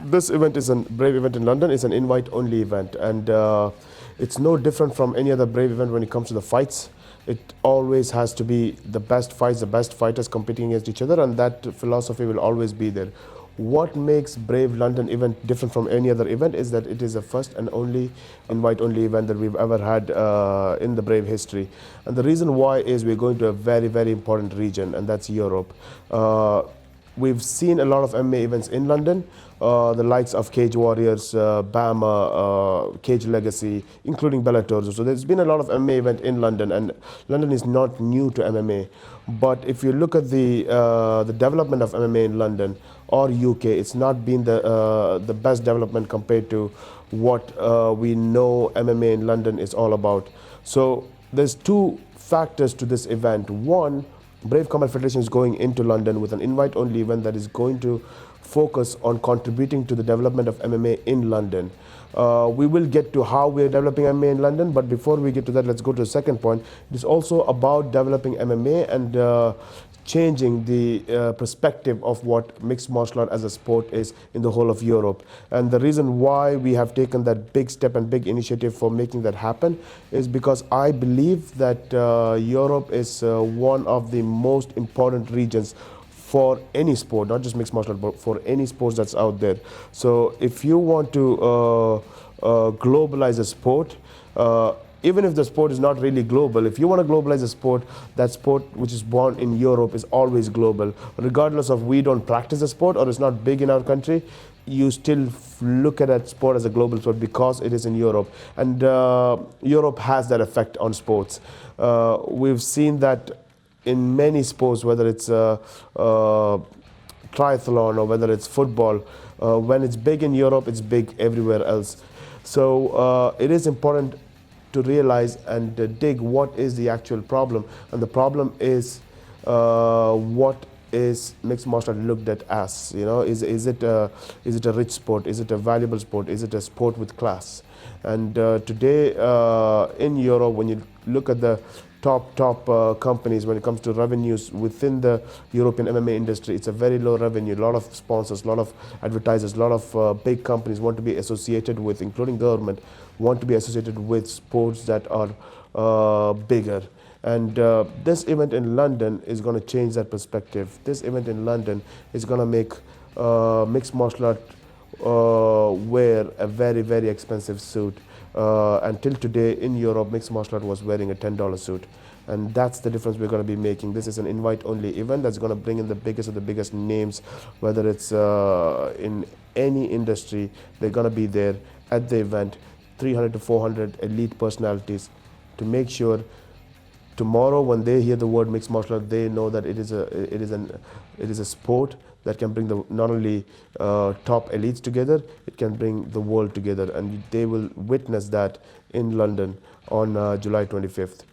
This event is a Brave event in London. It's an invite-only event, and it's no different from any other Brave event when it comes to the fights. It always has to be the best fights, the best fighters competing against each other, and that philosophy will always be there. What makes Brave London event different from any other event is that it is the first and only invite-only event that we've ever had in the Brave history. And the reason why is we're going to a very, very important region, and that's Europe. We've seen a lot of MMA events in London, the likes of Cage Warriors, Bama, Cage Legacy, including Bellator. So there's been a lot of MMA event in London, and London is not new to MMA. But if you look at the development of MMA in London or UK, it's not been the best development compared to what we know MMA in London is all about. So there's two factors to this event. One, Brave Combat Federation is going into London with an invite-only event that is going to focus on contributing to the development of MMA in London. We will get to how we are developing MMA in London, but before we get to that, let's go to the second point. It is also about developing MMA and changing the perspective of what mixed martial art as a sport is in the whole of Europe. And the reason why we have taken that big step and big initiative for making that happen is because I believe that Europe is one of the most important regions for any sport, not just mixed martial art, but for any sports that's out there. So if you want to globalize a sport, even if the sport is not really global, if you want to globalize a sport, that sport which is born in Europe is always global. Regardless of we don't practice the sport or it's not big in our country, you still look at that sport as a global sport because it is in Europe. And Europe has that effect on sports. We've seen that in many sports, whether it's triathlon or whether it's football, when it's big in Europe, it's big everywhere else. So it is important to realize and dig what is the actual problem. And the problem is what is mixed martial art looked at as? You know, is it a rich sport? Is it a valuable sport? Is it a sport with class? And today in Europe, when you look at the top companies when it comes to revenues within the European MMA industry, it's a very low revenue. A lot of sponsors, a lot of advertisers, a lot of big companies want to be associated with, including government, want to be associated with sports that are bigger. And this event in London is going to change that perspective. This event in London is going to make mixed martial art wear a very, very expensive suit. Until today in Europe, mixed martial art was wearing a $10 suit. And that's the difference we're going to be making. This is an invite-only event that's going to bring in the biggest of the biggest names, whether it's in any industry. They're going to be there at the event, 300 to 400 elite personalities, to make sure tomorrow when they hear the word mixed martial art, they know that it is a sport that can bring not only top elites together, it can bring the world together, and they will witness that in London on July 25th.